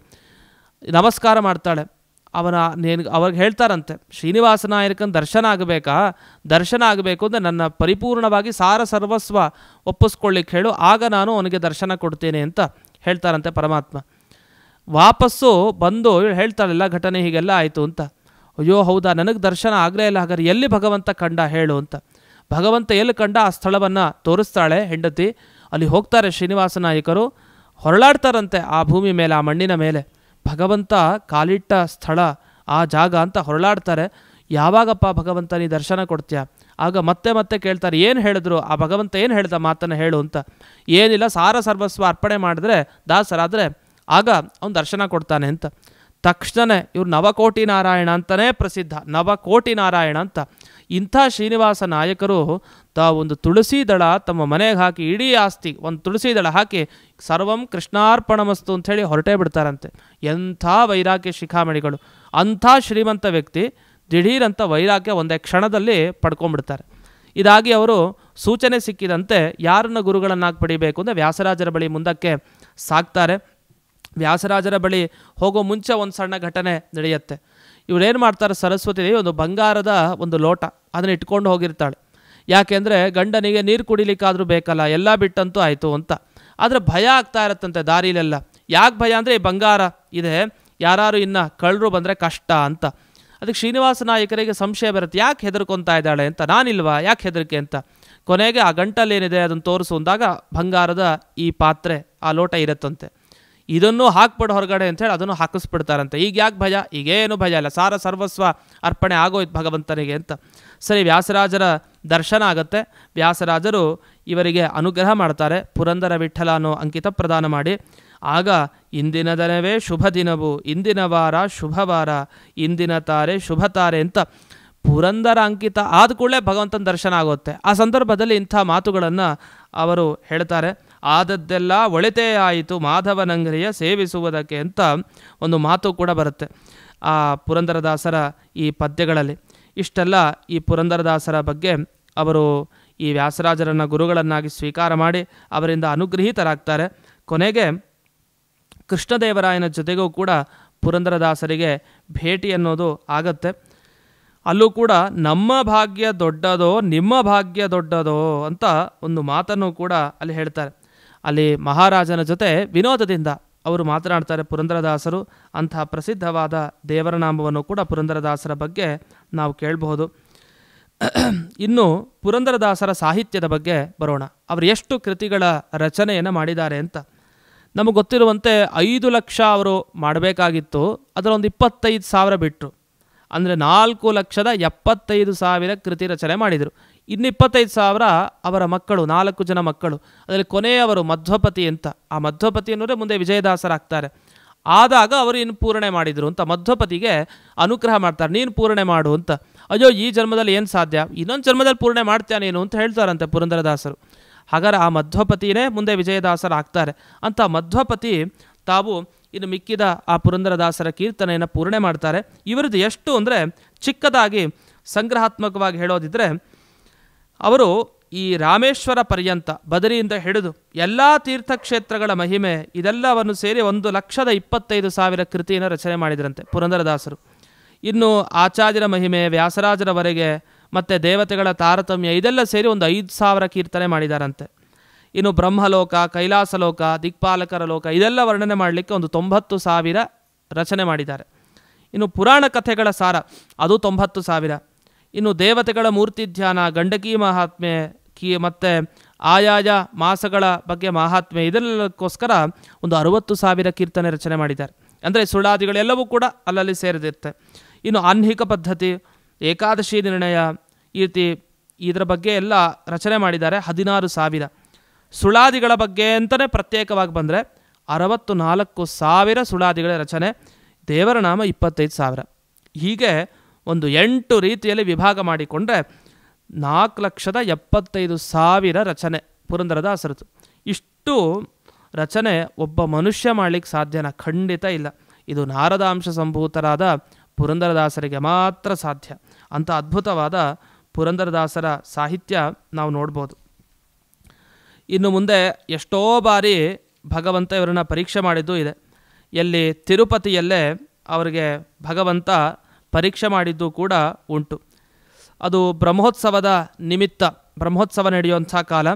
ನಮಸ್ಕಾರ ಮಾಡ್ತಾಳೆ. ಅವ್ರಿಗೆ ಹೇಳ್ತಾರಂತೆ, ಶ್ರೀನಿವಾಸ ನಾಯಕನ ದರ್ಶನ ಆಗಬೇಕಾ, ದರ್ಶನ ಆಗಬೇಕು ಅಂದರೆ ನನ್ನ ಪರಿಪೂರ್ಣವಾಗಿ ಸಾರ ಸರ್ವಸ್ವ ಒಪ್ಪಿಸ್ಕೊಳ್ಳಿಕ್ಕೆ ಹೇಳು, ಆಗ ನಾನು ಅವನಿಗೆ ದರ್ಶನ ಕೊಡ್ತೇನೆ ಅಂತ ಹೇಳ್ತಾರಂತೆ ಪರಮಾತ್ಮ. ವಾಪಸ್ಸು ಬಂದು ಹೇಳ್ತಾಳೆಲ್ಲ ಘಟನೆ ಹೀಗೆಲ್ಲ ಆಯಿತು ಅಂತ. ಅಯ್ಯೋ ಹೌದಾ, ನನಗೆ ದರ್ಶನ ಆಗಲೇ ಇಲ್ಲ, ಹಾಗಾದ್ರೆ ಎಲ್ಲಿ ಭಗವಂತ ಕಂಡ ಹೇಳು ಅಂತ. ಭಗವಂತ ಎಲ್ಲಿ ಕಂಡ ಆ ಸ್ಥಳವನ್ನು ತೋರಿಸ್ತಾಳೆ ಹೆಂಡತಿ. ಅಲ್ಲಿ ಹೋಗ್ತಾರೆ ಶ್ರೀನಿವಾಸ ನಾಯಕರು, ಹೊರಳಾಡ್ತಾರಂತೆ ಆ ಭೂಮಿ ಮೇಲೆ, ಆ ಮಣ್ಣಿನ ಮೇಲೆ. ಭಗವಂತ ಕಾಲಿಟ್ಟ ಸ್ಥಳ ಆ ಜಾಗ ಅಂತ ಹೊರಳಾಡ್ತಾರೆ. ಯಾವಾಗಪ್ಪ ಭಗವಂತ ನೀ ದರ್ಶನ ಕೊಡ್ತೀಯ? ಆಗ ಮತ್ತೆ ಮತ್ತೆ ಕೇಳ್ತಾರೆ, ಏನು ಹೇಳಿದ್ರು ಆ ಭಗವಂತ, ಏನು ಹೇಳ್ದ ಮಾತನ್ನು ಹೇಳು ಅಂತ. ಏನಿಲ್ಲ, ಸಾರ ಸರ್ವಸ್ವ ಅರ್ಪಣೆ ಮಾಡಿದ್ರೆ ದಾಸರಾದರೆ ಆಗ ಅವನು ದರ್ಶನ ಕೊಡ್ತಾನೆ ಅಂತ. ತಕ್ಷಣ ಇವ್ರು ನವಕೋಟಿ ನಾರಾಯಣ ಅಂತಲೇ ಪ್ರಸಿದ್ಧ, ನವಕೋಟಿ ನಾರಾಯಣ ಅಂತ. ಇಂಥ ಶ್ರೀನಿವಾಸ ನಾಯಕರು ಒಂದು ತುಳಸಿ ದಳ ತಮ್ಮ ಮನೆಗೆ ಹಾಕಿ, ಇಡೀ ಆಸ್ತಿ ಒಂದು ತುಳಸಿ ದಳ ಹಾಕಿ ಸರ್ವಂ ಕೃಷ್ಣಾರ್ಪಣಮಸ್ತು ಅಂಥೇಳಿ ಹೊರಟೇ ಬಿಡ್ತಾರಂತೆ. ಎಂಥ ವೈರಾಗ್ಯ ಶಿಖಾಮಣಿಗಳು! ಅಂಥ ಶ್ರೀಮಂತ ವ್ಯಕ್ತಿ ದಿಢೀರಂಥ ವೈರಾಗ್ಯ ಒಂದೇ ಕ್ಷಣದಲ್ಲಿ ಪಡ್ಕೊಂಡ್ಬಿಡ್ತಾರೆ. ಇದಾಗಿ ಅವರು ಸೂಚನೆ ಸಿಕ್ಕಿದಂತೆ ಯಾರನ್ನು ಗುರುಗಳನ್ನಾಗಿ ಪಡಿಬೇಕು ಅಂದರೆ ವ್ಯಾಸರಾಜರ ಬಳಿ ಮುಂದಕ್ಕೆ ಸಾಕ್ತಾರೆ. ವ್ಯಾಸರಾಜರ ಬಳಿ ಹೋಗೋ ಮುಂಚೆ ಒಂದು ಸಣ್ಣ ಘಟನೆ ನಡೆಯುತ್ತೆ. ಇವರೇನು ಮಾಡ್ತಾರೆ, ಸರಸ್ವತಿ ದೇವಿ ಒಂದು ಬಂಗಾರದ ಒಂದು ಲೋಟ ಅದನ್ನು ಇಟ್ಕೊಂಡು ಹೋಗಿರ್ತಾಳೆ. ಯಾಕೆಂದರೆ ಗಂಡನಿಗೆ ನೀರು ಕುಡಿಲಿಕ್ಕಾದರೂ ಬೇಕಲ್ಲ, ಎಲ್ಲ ಬಿಟ್ಟಂತೂ ಆಯಿತು ಅಂತ. ಆದರೆ ಭಯ ಆಗ್ತಾ ಇರತ್ತಂತೆ ದಾರಿಲೆಲ್ಲ. ಯಾಕೆ ಭಯ ಅಂದರೆ ಈ ಬಂಗಾರ ಇದೆ, ಯಾರು ಇನ್ನು ಕಳ್ಳರು ಬಂದರೆ ಕಷ್ಟ ಅಂತ. ಅದಕ್ಕೆ ಶ್ರೀನಿವಾಸ ನಾಯಕರಿಗೆ ಸಂಶಯ ಬರುತ್ತೆ, ಯಾಕೆ ಹೆದರ್ಕೊತಾ ಇದ್ದಾಳೆ ಅಂತ. ನಾನಿಲ್ವಾ, ಯಾಕೆ ಹೆದರಿಕೆ ಅಂತ. ಕೊನೆಗೆ ಆ ಗಂಟಲ್ಲೇನಿದೆ ಅದನ್ನು ತೋರಿಸು ಅಂದಾಗ ಬಂಗಾರದ ಈ ಪಾತ್ರೆ, ಆ ಲೋಟ ಇರುತ್ತಂತೆ. ಇದನ್ನು ಹಾಕ್ಬಿಡು ಹೊರಗಡೆ ಅಂಥೇಳಿ ಅದನ್ನು ಹಾಕಿಸ್ಬಿಡ್ತಾರಂತೆ. ಈಗ ಯಾಕೆ ಭಯ, ಈಗೇನು ಭಯ ಇಲ್ಲ, ಸಾರ ಸರ್ವಸ್ವ ಅರ್ಪಣೆ ಆಗೋಯ್ತು ಭಗವಂತನಿಗೆ ಅಂತ. ಸರಿ, ವ್ಯಾಸರಾಜರ ದರ್ಶನ ಆಗತ್ತೆ. ವ್ಯಾಸರಾಜರು ಇವರಿಗೆ ಅನುಗ್ರಹ ಮಾಡ್ತಾರೆ. ಪುರಂದರ ವಿಠಲ ಅನ್ನೋ ಅಂಕಿತ ಪ್ರದಾನ ಮಾಡಿ, ಆಗ ಇಂದಿನ ದಿನವೇ ಶುಭ ದಿನವು, ಇಂದಿನ ವಾರ ಶುಭವಾರ, ಇಂದಿನ ತಾರೆ ಶುಭ ತಾರೆ ಅಂತ ಪುರಂದರ ಅಂಕಿತ ಆದ ಕೂಡಲೇ ಭಗವಂತನ ದರ್ಶನ ಆಗುತ್ತೆ. ಆ ಸಂದರ್ಭದಲ್ಲಿ ಇಂಥ ಮಾತುಗಳನ್ನು ಅವರು ಹೇಳ್ತಾರೆ. ಆದದ್ದೆಲ್ಲ ಒಳಿತೇ ಆಯಿತು ಮಾಧವನಂಗರಿಯ ಸೇವಿಸುವುದಕ್ಕೆ ಅಂತ ಒಂದು ಮಾತು ಕೂಡ ಬರುತ್ತೆ ಆ ಪುರಂದರದಾಸರ ಈ ಪದ್ಯಗಳಲ್ಲಿ. ಇಷ್ಟೆಲ್ಲ ಈ ಪುರಂದರದಾಸರ ಬಗ್ಗೆ ಅವರು ಈ ವ್ಯಾಸರಾಜರನ್ನು ಗುರುಗಳನ್ನಾಗಿ ಸ್ವೀಕಾರ ಮಾಡಿ ಅವರಿಂದ ಅನುಗ್ರಹೀತರಾಗ್ತಾರೆ. ಕೊನೆಗೆ ಕೃಷ್ಣದೇವರಾಯನ ಜೊತೆಗೂ ಕೂಡ ಪುರಂದರದಾಸರಿಗೆ ಭೇಟಿ ಅನ್ನೋದು ಆಗತ್ತೆ. ಅಲ್ಲೂ ಕೂಡ ನಮ್ಮ ಭಾಗ್ಯ ದೊಡ್ಡದೋ ನಿಮ್ಮ ಭಾಗ್ಯ ದೊಡ್ಡದೋ ಅಂತ ಒಂದು ಮಾತನ್ನು ಕೂಡ ಅಲ್ಲಿ ಹೇಳ್ತಾರೆ. ಅಲ್ಲಿ ಮಹಾರಾಜನ ಜೊತೆ ವಿನೋದದಿಂದ ಅವರು ಮಾತನಾಡ್ತಾರೆ ಪುರಂದರದಾಸರು. ಅಂತಹ ಪ್ರಸಿದ್ಧವಾದ ದೇವರ ನಾಮವನ್ನು ಕೂಡ ಪುರಂದರದಾಸರ ಬಗ್ಗೆ ನಾವು ಕೇಳಬಹುದು. ಇನ್ನು ಪುರಂದರದಾಸರ ಸಾಹಿತ್ಯದ ಬಗ್ಗೆ ಬರೋಣ. ಅವರು ಎಷ್ಟು ಕೃತಿಗಳ ರಚನೆಯನ್ನು ಮಾಡಿದ್ದಾರೆ ಅಂತ. ನಮಗೆ ಗೊತ್ತಿರುವಂತೆ 5 ಲಕ್ಷ ಅವರು ಮಾಡಬೇಕಾಗಿತ್ತು, ಅದರೊಂದು 25,000 ಬಿಟ್ಟರು. ಅಂದರೆ 4,75,000 ಕೃತಿ ರಚನೆ ಮಾಡಿದರು. ಇನ್ನು 25,000 ಅವರ ಮಕ್ಕಳು, 4 ಜನ ಮಕ್ಕಳು. ಅದರಲ್ಲಿ ಕೊನೆಯವರು ಮಧ್ವಪತಿ ಅಂತ. ಆ ಮಧ್ವಪತಿ ಅನ್ನೋದೇ ಮುಂದೆ ವಿಜಯದಾಸರಾಗ್ತಾರೆ. ಆದಾಗ ಅವರು ಇನ್ನು ಪೂರಣೆ ಮಾಡಿದರು ಅಂತ ಮಧ್ವಪತಿಗೆ ಅನುಗ್ರಹ ಮಾಡ್ತಾರೆ, ನೀನು ಪೂರಣೆ ಮಾಡು ಅಂತ. ಅಯ್ಯೋ ಈ ಜನ್ಮದಲ್ಲಿ ಏನು ಸಾಧ್ಯ, ಇನ್ನೊಂದು ಜನ್ಮದಲ್ಲಿ ಪೂರಣೆ ಮಾಡ್ತೀಯ ನೀನು ಅಂತ ಹೇಳ್ತಾರಂತೆ ಪುರಂದರದಾಸರು. ಹಾಗಾದ್ರೆ ಆ ಮಧ್ವಪತಿಯೇ ಮುಂದೆ ವಿಜಯದಾಸರಾಗ್ತಾರೆ ಅಂತ ಮಧ್ವಪತಿ ತಾವು ಇನ್ನು ಮಿಕ್ಕಿದ ಆ ಪುರಂದರದಾಸರ ಕೀರ್ತನೆಯನ್ನು ಪೂರ್ಣೆ ಮಾಡ್ತಾರೆ. ಇವರದ್ದು ಎಷ್ಟು ಅಂದರೆ ಚಿಕ್ಕದಾಗಿ ಸಂಗ್ರಹಾತ್ಮಕವಾಗಿ ಹೇಳೋದಿದ್ರೆ, ಅವರು ಈ ರಾಮೇಶ್ವರ ಪರ್ಯಂತ ಬದರಿಯಿಂದ ಹಿಡಿದು ಎಲ್ಲ ತೀರ್ಥಕ್ಷೇತ್ರಗಳ ಮಹಿಮೆ ಇದೆಲ್ಲವನ್ನು ಸೇರಿ 1,25,000 ಕೃತಿಯನ್ನು ರಚನೆ ಮಾಡಿದ್ರಂತೆ ಪುರಂದರದಾಸರು. ಇನ್ನು ಆಚಾರ್ಯರ ಮಹಿಮೆ, ವ್ಯಾಸರಾಜರವರೆಗೆ ಮತ್ತು ದೇವತೆಗಳ ತಾರತಮ್ಯ ಇದೆಲ್ಲ ಸೇರಿ ಒಂದು 5,000 ಕೀರ್ತನೆ ಮಾಡಿದಾರಂತೆ. ಇನ್ನು ಬ್ರಹ್ಮಲೋಕ, ಕೈಲಾಸಲೋಕ, ದಿಕ್ಪಾಲಕರ ಲೋಕ ಇದೆಲ್ಲ ವರ್ಣನೆ ಮಾಡಲಿಕ್ಕೆ ಒಂದು 90,000 ರಚನೆ ಮಾಡಿದ್ದಾರೆ. ಇನ್ನು ಪುರಾಣ ಕಥೆಗಳ ಸಾರ ಅದು 90,000. ಇನ್ನು ದೇವತೆಗಳ ಮೂರ್ತಿ ಧ್ಯಾನ, ಗಂಡಕಿ ಮಹಾತ್ಮೆ ಮತ್ತು ಆಯಾಯ ಮಾಸಗಳ ಬಗ್ಗೆ ಮಹಾತ್ಮೆ ಇದೆಲ್ಲಕ್ಕೋಸ್ಕರ ಒಂದು 60,000 ಕೀರ್ತನೆ ರಚನೆ ಮಾಡಿದ್ದಾರೆ. ಅಂದರೆ ಸುಳಾದಿಗಳೆಲ್ಲವೂ ಕೂಡ ಅಲ್ಲಲ್ಲಿ ಸೇರಿದಿರುತ್ತೆ. ಇನ್ನು ಆನ್ಹಿಕ ಪದ್ಧತಿ, ಏಕಾದಶಿ ನಿರ್ಣಯ, ಈ ರೀತಿ ಇದರ ಬಗ್ಗೆ ಎಲ್ಲ ರಚನೆ ಮಾಡಿದ್ದಾರೆ 16,000. ಸುಳಾದಿಗಳ ಬಗ್ಗೆ ಅಂತಲೇ ಪ್ರತ್ಯೇಕವಾಗಿ ಬಂದರೆ 64,000 ಸುಳಾದಿಗಳ ರಚನೆ, ದೇವರ ನಾಮ 25,000. ಹೀಗೆ ಒಂದು 8 ರೀತಿಯಲ್ಲಿ ವಿಭಾಗ ಮಾಡಿಕೊಂಡ್ರೆ 4,75,000 ರಚನೆ ಪುರಂದರದಾಸರದು. ಇಷ್ಟು ರಚನೆ ಒಬ್ಬ ಮನುಷ್ಯ ಮಾಡಲಿಕ್ಕೆ ಸಾಧ್ಯನ? ಖಂಡಿತ ಇಲ್ಲ. ಇದು ನಾರದಾಂಶ ಸಂಭೂತರಾದ ಪುರಂದರದಾಸರಿಗೆ ಮಾತ್ರ ಸಾಧ್ಯ. ಅಂಥ ಅದ್ಭುತವಾದ ಪುರಂದರದಾಸರ ಸಾಹಿತ್ಯ ನಾವು ನೋಡ್ಬೋದು. ಇನ್ನು ಮುಂದೆ ಎಷ್ಟೋ ಬಾರಿ ಭಗವಂತ ಇವರನ್ನ ಪರೀಕ್ಷೆ ಮಾಡಿದ್ದೂ ಇದೆ. ಎಲ್ಲಿ ತಿರುಪತಿಯಲ್ಲೇ ಅವರಿಗೆ ಭಗವಂತ ಪರೀಕ್ಷೆ ಮಾಡಿದ್ದು ಕೂಡ ಉಂಟು. ಅದು ಬ್ರಹ್ಮೋತ್ಸವದ ನಿಮಿತ್ತ, ಬ್ರಹ್ಮೋತ್ಸವ ನಡೆಯುವಂಥ ಕಾಲ.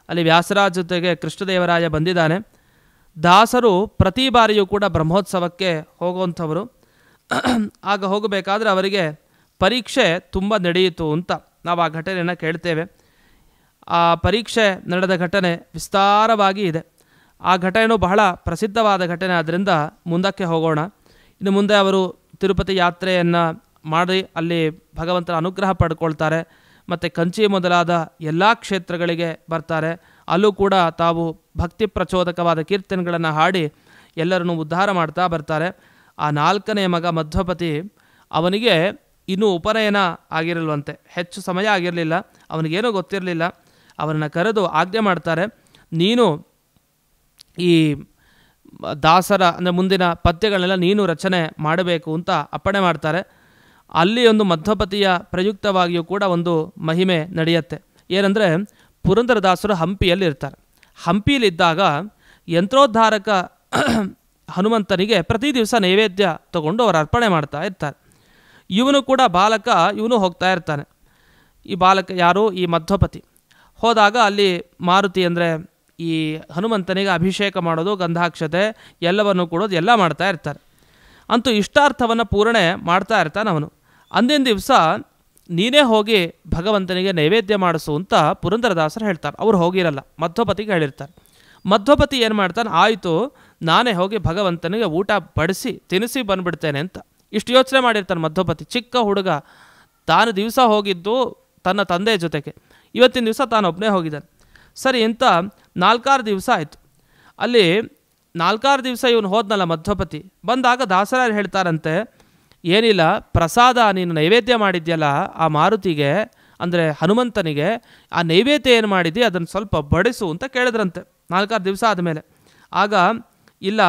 ಅಲ್ಲಿ ವ್ಯಾಸರಾಜ ಜೊತೆಗೆ ಕೃಷ್ಣದೇವರಾಯ ಬಂದಿದ್ದಾನೆ. ದಾಸರು ಪ್ರತಿ ಬಾರಿಯೂ ಕೂಡ ಬ್ರಹ್ಮೋತ್ಸವಕ್ಕೆ ಹೋಗುವಂಥವರು. ಆಗ ಹೋಗಬೇಕಾದ್ರೆ ಅವರಿಗೆ ಪರೀಕ್ಷೆ ತುಂಬ ನಡೆಯಿತು ಅಂತ ನಾವು ಆ ಘಟನೆಯನ್ನು ಕೇಳ್ತೇವೆ. ಆ ಪರೀಕ್ಷೆ ನಡೆದ ಘಟನೆ ವಿಸ್ತಾರವಾಗಿ ಇದೆ. ಆ ಘಟನೆಯೂ ಬಹಳ ಪ್ರಸಿದ್ಧವಾದ ಘಟನೆ. ಆದ್ದರಿಂದ ಮುಂದಕ್ಕೆ ಹೋಗೋಣ. ಇನ್ನು ಮುಂದೆ ಅವರು ತಿರುಪತಿ ಯಾತ್ರೆಯನ್ನು ಮಾಡಿ ಅಲ್ಲಿ ಭಗವಂತನ ಅನುಗ್ರಹ ಪಡ್ಕೊಳ್ತಾರೆ. ಮತ್ತು ಕಂಚಿ ಮೊದಲಾದ ಎಲ್ಲ ಕ್ಷೇತ್ರಗಳಿಗೆ ಬರ್ತಾರೆ. ಅಲ್ಲೂ ಕೂಡ ತಾವು ಭಕ್ತಿ ಪ್ರಚೋದಕವಾದ ಕೀರ್ತನೆಗಳನ್ನು ಹಾಡಿ ಎಲ್ಲರನ್ನು ಉದ್ಧಾರ ಮಾಡ್ತಾ ಬರ್ತಾರೆ. ಆ 4ನೇ ಮಗ ಮಧ್ವಪತಿ, ಅವನಿಗೆ ಇನ್ನೂ ಉಪನಯನ ಆಗಿರಲ್ವಂತೆ, ಹೆಚ್ಚು ಸಮಯ ಆಗಿರಲಿಲ್ಲ, ಅವನಿಗೇನೂ ಗೊತ್ತಿರಲಿಲ್ಲ. ಅವನನ್ನು ಕರೆದು ಆಜ್ಞೆ ಮಾಡ್ತಾರೆ, ನೀನು ಈ ದಾಸರ ಅಂದರೆ ಮುಂದಿನ ಪದ್ಯಗಳನ್ನೆಲ್ಲ ನೀನು ರಚನೆ ಮಾಡಬೇಕು ಅಂತ ಅಪ್ಪಣೆ ಮಾಡ್ತಾರೆ. ಅಲ್ಲಿ ಒಂದು ಮಧ್ವಪತಿಯ ಪ್ರಯುಕ್ತವಾಗಿಯೂ ಕೂಡ ಒಂದು ಮಹಿಮೆ ನಡೆಯುತ್ತೆ. ಏನಂದರೆ, ಪುರಂದರದಾಸರು ಹಂಪಿಯಲ್ಲಿ ಇರ್ತಾರೆ. ಹಂಪಿಯಲ್ಲಿದ್ದಾಗ ಯಂತ್ರೋದ್ಧಾರಕ ಹನುಮಂತನಿಗೆ ಪ್ರತಿ ದಿವಸ ನೈವೇದ್ಯ ತಗೊಂಡು ಅವರು ಅರ್ಪಣೆ ಮಾಡ್ತಾ ಇರ್ತಾರೆ. ಇವನು ಕೂಡ ಬಾಲಕ, ಇವನು ಹೋಗ್ತಾ ಇರ್ತಾನೆ. ಈ ಬಾಲಕ ಯಾರು? ಈ ಮಧ್ವಪತಿ. ಹೋದಾಗ ಅಲ್ಲಿ ಮಾರುತಿ ಅಂದರೆ ಈ ಹನುಮಂತನಿಗೆ ಅಭಿಷೇಕ ಮಾಡೋದು, ಗಂಧಾಕ್ಷತೆ ಎಲ್ಲವನ್ನು ಕೊಡೋದು ಎಲ್ಲ ಮಾಡ್ತಾ ಇರ್ತಾರೆ. ಅಂತೂ ಇಷ್ಟಾರ್ಥವನ್ನು ಪೂರಣೆ ಮಾಡ್ತಾ ಇರ್ತಾನೆ ಅವನು. ಅಂದಿನ ದಿವಸ ನೀನೇ ಹೋಗಿ ಭಗವಂತನಿಗೆ ನೈವೇದ್ಯ ಮಾಡಿಸು ಅಂತ ಪುರಂದರದಾಸರು ಹೇಳ್ತಾರೆ. ಅವ್ರು ಹೋಗಿರಲ್ಲ, ಮಧ್ವಪತಿಗೆ ಹೇಳಿರ್ತಾರೆ. ಮಧ್ವಪತಿ ಏನು ಮಾಡ್ತಾನೆ, ಆಯಿತು ನಾನೇ ಹೋಗಿ ಭಗವಂತನಿಗೆ ಊಟ ಬಡಿಸಿ ತಿನ್ನಿಸಿ ಬಂದುಬಿಡ್ತೇನೆ ಅಂತ ಇಷ್ಟು ಯೋಚನೆ ಮಾಡಿರ್ತಾನೆ ಮಧ್ವಪತಿ. ಚಿಕ್ಕ ಹುಡುಗ, ತಾನು ದಿವಸ ಹೋಗಿದ್ದು ತನ್ನ ತಂದೆಯ ಜೊತೆಗೆ, ಇವತ್ತಿನ ದಿವಸ ತಾನೊಬ್ಬನೇ ಹೋಗಿದ್ದಾನೆ. ಸರಿ ಅಂತ 4-6 ದಿವಸ ಆಯಿತು. ಅಲ್ಲಿ 4-6 ದಿವಸ ಇವನು ಹೋದ್ನಲ್ಲ ಮಧ್ವಪತಿ. ಬಂದಾಗ ದಾಸರಾಯರು ಹೇಳ್ತಾರಂತೆ, ಏನಿಲ್ಲ, ಪ್ರಸಾದ ನೀನು ನೈವೇದ್ಯ ಮಾಡಿದ್ಯಲ್ಲ ಆ ಮಾರುತಿಗೆ ಅಂದರೆ ಹನುಮಂತನಿಗೆ, ಆ ನೈವೇದ್ಯ ಏನು ಮಾಡಿದ್ದಿ ಅದನ್ನು ಸ್ವಲ್ಪ ಬಡಿಸು ಅಂತ ಕೇಳಿದ್ರಂತೆ 4-6 ದಿವಸ ಆದಮೇಲೆ. ಆಗ ಇಲ್ಲ,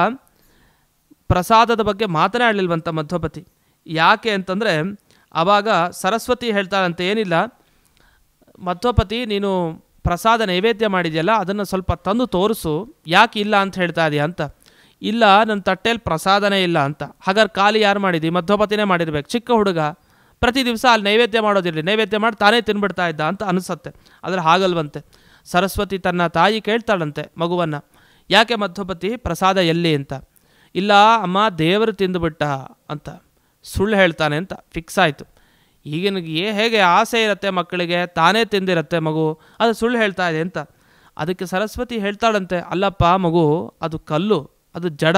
ಪ್ರಸಾದದ ಬಗ್ಗೆ ಮಾತನಾಡಲಿಲ್ವಂತ ಮಧ್ವಪತಿ. ಯಾಕೆ ಅಂತಂದರೆ ಆವಾಗ ಸರಸ್ವತಿ ಹೇಳ್ತಾಳಂತೆ, ಏನಿಲ್ಲ ಮಧ್ವಪತಿ, ನೀನು ಪ್ರಸಾದ ನೈವೇದ್ಯ ಮಾಡಿದೆಯಲ್ಲ ಅದನ್ನು ಸ್ವಲ್ಪ ತಂದು ತೋರಿಸು, ಯಾಕೆ ಇಲ್ಲ ಅಂತ ಹೇಳ್ತಾ ಇದೆಯಾ ಅಂತ. ಇಲ್ಲ, ನನ್ನ ತಟ್ಟೆಯಲ್ಲಿ ಪ್ರಸಾದನೇ ಇಲ್ಲ ಅಂತ. ಹಾಗಾದ್ರೆ ಖಾಲಿ ಯಾರು ಮಾಡಿದ್ದಿ? ಮಧ್ವಪತಿನೇ ಮಾಡಿರ್ಬೇಕು. ಚಿಕ್ಕ ಹುಡುಗ, ಪ್ರತಿ ದಿವಸ ಅಲ್ಲಿ ನೈವೇದ್ಯ ಮಾಡೋದಿರಲಿ, ನೈವೇದ್ಯ ಮಾಡಿ ತಾನೇ ತಿನ್ಬಿಡ್ತಾ ಇದ್ದ ಅಂತ ಅನಿಸುತ್ತೆ. ಆದರೆ ಹಾಗಲ್ವಂತೆ. ಸರಸ್ವತಿ ತನ್ನ ತಾಯಿ ಕೇಳ್ತಾಳಂತೆ ಮಗುವನ್ನು, ಯಾಕೆ ಮಧ್ವಪತಿ ಪ್ರಸಾದ ಎಲ್ಲಿ ಅಂತ. ಇಲ್ಲ ಅಮ್ಮ, ದೇವರು ತಿಂದುಬಿಟ್ಟ ಅಂತ ಸುಳ್ಳು ಹೇಳ್ತಾನೆ ಅಂತ ಫಿಕ್ಸ್ ಆಯಿತು. ಈಗಿನ ಹೇಗೆ ಆಸೆ ಇರುತ್ತೆ ಮಕ್ಕಳಿಗೆ, ತಾನೇ ತಿಂದಿರುತ್ತೆ ಮಗು, ಅದು ಸುಳ್ಳು ಹೇಳ್ತಾ ಇದೆ ಅಂತ. ಅದಕ್ಕೆ ಸರಸ್ವತಿ ಹೇಳ್ತಾಳಂತೆ, ಅಲ್ಲಪ್ಪ ಮಗು, ಅದು ಕಲ್ಲು, ಅದು ಜಡ,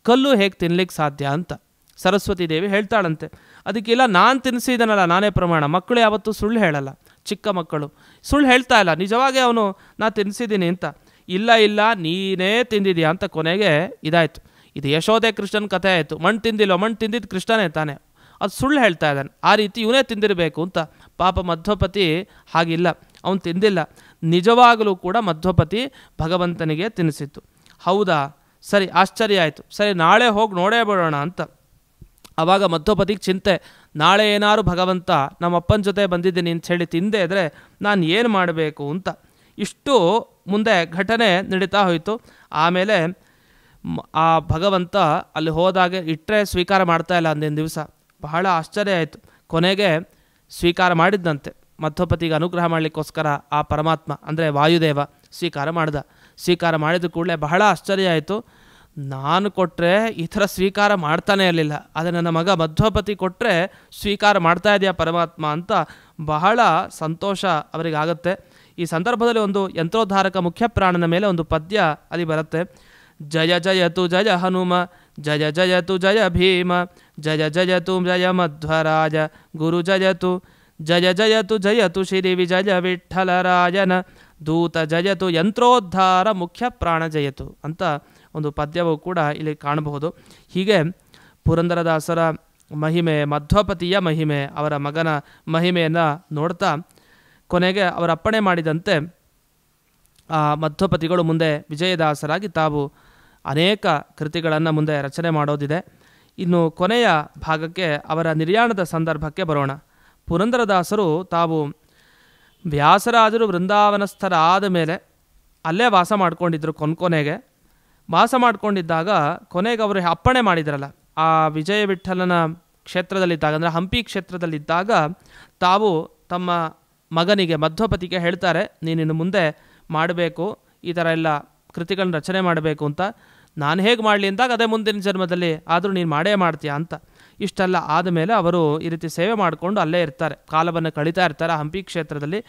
ಕಲ್ಲು ಹೇಗೆ ತಿನ್ಲಿಕ್ಕೆ ಸಾಧ್ಯ ಅಂತ ಸರಸ್ವತಿ ದೇವಿ ಹೇಳ್ತಾಳಂತೆ. ಅದಕ್ಕಿಲ್ಲ, ನಾನು ತಿನ್ನಿಸಿದನಲ್ಲ ನಾನೇ ಪ್ರಮಾಣ. ಮಕ್ಕಳು ಯಾವತ್ತೂ ಸುಳ್ಳು ಹೇಳಲ್ಲ, ಚಿಕ್ಕ ಮಕ್ಕಳು ಸುಳ್ಳು ಹೇಳ್ತಾ ಇಲ್ಲ, ನಿಜವಾಗಿ ಅವನು ನಾ ತಿನ್ನಿಸಿದ್ದೀನಿ ಅಂತ. ಇಲ್ಲ ಇಲ್ಲ, ನೀನೇ ತಿಂದಿದ್ಯಾ ಅಂತ ಕೊನೆಗೆ ಇದಾಯಿತು. ಇದು ಯಶೋದೆ ಕೃಷ್ಣನ ಕಥೆ ಆಯಿತು. ಮಣ್ಣು ತಿಂದಿಲ್ಲೋ, ಮಣ್ಣು ತಿಂದಿದ್ದು ಕೃಷ್ಣನೇ ತಾನೆ, ಅದು ಸುಳ್ಳು ಹೇಳ್ತಾ ಇದ್ದಾನೆ. ಆ ರೀತಿ ಇವನೇ ತಿಂದಿರಬೇಕು ಅಂತ. ಪಾಪ ಮಧ್ವಪತಿ ಹಾಗಿಲ್ಲ, ಅವನು ತಿಂದಿಲ್ಲ. ನಿಜವಾಗಲೂ ಕೂಡ ಮಧ್ವಪತಿ ಭಗವಂತನಿಗೆ ತಿನ್ನಿಸಿತ್ತು. ಹೌದಾ, ಸರಿ, ಆಶ್ಚರ್ಯ ಆಯಿತು. ಸರಿ, ನಾಳೆ ಹೋಗಿ ನೋಡೇ ಬಿಡೋಣ ಅಂತ. ಆವಾಗ ಮಧ್ವಪತಿಗೆ ಚಿಂತೆ, ನಾಳೆ ಏನಾರು ಭಗವಂತ ನಮ್ಮಪ್ಪನ ಜೊತೆ ಬಂದಿದ್ದೀನಿ ಅಂತ ಹೇಳಿ ತಿಂದೇ ಇದ್ದರೆ ನಾನು ಏನು ಮಾಡಬೇಕು ಅಂತ. ಇಷ್ಟು ಮುಂದೆ ಘಟನೆ ನಡೀತಾ ಹೋಯಿತು. ಆಮೇಲೆ ಆ ಭಗವಂತ ಅಲ್ಲಿ ಹೋದಾಗ ಇಟ್ಟರೆ ಸ್ವೀಕಾರ ಮಾಡ್ತಾ ಇಲ್ಲ ಅಂದಿನ ದಿವಸ. ಬಹಳ ಆಶ್ಚರ್ಯ ಆಯಿತು. ಕೊನೆಗೆ ಸ್ವೀಕಾರ ಮಾಡಿದ್ದಂತೆ. ಮಧ್ವಪತಿಗೆ ಅನುಗ್ರಹ ಮಾಡಲಿಕ್ಕೋಸ್ಕರ ಆ ಪರಮಾತ್ಮ ಅಂದರೆ ವಾಯುದೇವ ಸ್ವೀಕಾರ ಮಾಡ್ದ. ಸ್ವೀಕಾರ ಮಾಡಿದ ಕೂಡಲೇ ಬಹಳ ಆಶ್ಚರ್ಯ ಆಯಿತು. ನಾನು ಕೊಟ್ಟರೆ ಈ ಥರ ಸ್ವೀಕಾರ ಮಾಡ್ತಾನೇ ಇರಲಿಲ್ಲ, ಆದರೆ ನನ್ನ ಮಗ ಮಧ್ವಪತಿ ಕೊಟ್ಟರೆ ಸ್ವೀಕಾರ ಮಾಡ್ತಾ ಇದೆಯಾ ಪರಮಾತ್ಮ ಅಂತ ಬಹಳ ಸಂತೋಷ ಅವರಿಗಾಗತ್ತೆ. ಈ ಸಂದರ್ಭದಲ್ಲಿ ಒಂದು ಯಂತ್ರೋದ್ಧಾರಕ ಮುಖ್ಯ ಪ್ರಾಣನ ಮೇಲೆ ಒಂದು ಪದ್ಯ ಅಲ್ಲಿ ಬರುತ್ತೆ. ಜಯ ಜಯತು ಜಯ ಹನುಮ, ಜಯ ಜಯತು ಜಯ ಭೀಮ, ಜಯ ಜಯತು ಜಯ ಮಧ್ವರಾಜ, ಗುರು ಜಯತು ಜಯ ಜಯತು ಜಯತು ಶ್ರೀ ವಿಜಯ ವಿಠ್ಠಲರಾಯನ ದೂತ ಜಯತು ಯಂತ್ರೋದ್ಧಾರ ಮುಖ್ಯ ಪ್ರಾಣ ಜಯತು ಅಂತ ಒಂದು ಪದ್ಯವೂ ಕೂಡ ಇಲ್ಲಿ ಕಾಣಬಹುದು. ಹೀಗೆ ಪುರಂದರದಾಸರ ಮಹಿಮೆ, ಮಧ್ವಪತಿಯ ಮಹಿಮೆ, ಅವರ ಮಗನ ಮಹಿಮೆಯನ್ನು ನೋಡ್ತಾ ಕೊನೆಗೆ ಅವರ ಅಪ್ಪಣೆ ಮಾಡಿದಂತೆ ಆ ಮಧ್ವಪತಿಗಳು ಮುಂದೆ ವಿಜಯದಾಸರಾಗಿ ತಾವು ಅನೇಕ ಕೃತಿಗಳನ್ನು ಮುಂದೆ ರಚನೆ ಮಾಡೋದಿದೆ. ಇನ್ನು ಕೊನೆಯ ಭಾಗಕ್ಕೆ ಅವರ ನಿರ್ಯಾಣದ ಸಂದರ್ಭಕ್ಕೆ ಬರೋಣ. ಪುರಂದರದಾಸರು ತಾವು ವ್ಯಾಸರಾಜರು ವೃಂದಾವನಸ್ಥರಾದ ಮೇಲೆ ಅಲ್ಲೇ ವಾಸ ಮಾಡ್ಕೊಂಡಿದ್ರು. ಕೊನೆಗೆ ವಾಸ ಮಾಡ್ಕೊಂಡಿದ್ದಾಗ ಕೊನೆಗೆ ಅವರು ಅಪ್ಪಣೆ ಮಾಡಿದ್ರಲ್ಲ, ಆ ವಿಜಯ ವಿಠ್ಠಲನ ಕ್ಷೇತ್ರದಲ್ಲಿದ್ದಾಗ, ಅಂದರೆ ಹಂಪಿ ಕ್ಷೇತ್ರದಲ್ಲಿದ್ದಾಗ ತಾವು ತಮ್ಮ ಮಗನಿಗೆ ಮಧ್ವಪತಿಗೆ ಹೇಳ್ತಾರೆ, ನೀನಿನ್ನು ಮುಂದೆ ಮಾಡಬೇಕು, ಈ ಥರ ಎಲ್ಲ ಕೃತಿಗಳನ್ನ ರಚನೆ ಮಾಡಬೇಕು ಅಂತ. ನಾನು ಹೇಗೆ ಮಾಡಲಿ ಅಂದಾಗ ಅದೇ ಮುಂದಿನ ಜನ್ಮದಲ್ಲಿ ಆದರೂ ನೀನು ಮಾಡೇ ಮಾಡ್ತೀಯಾ ಅಂತ. ಇಷ್ಟೆಲ್ಲ ಆದಮೇಲೆ ಅವರು ಈ ರೀತಿ ಸೇವೆ ಮಾಡಿಕೊಂಡು ಅಲ್ಲೇ ಇರ್ತಾರೆ, ಕಾಲವನ್ನು ಕಳೀತಾ ಇರ್ತಾರೆ, ಹಂಪಿ ಕ್ಷೇತ್ರದಲ್ಲಿ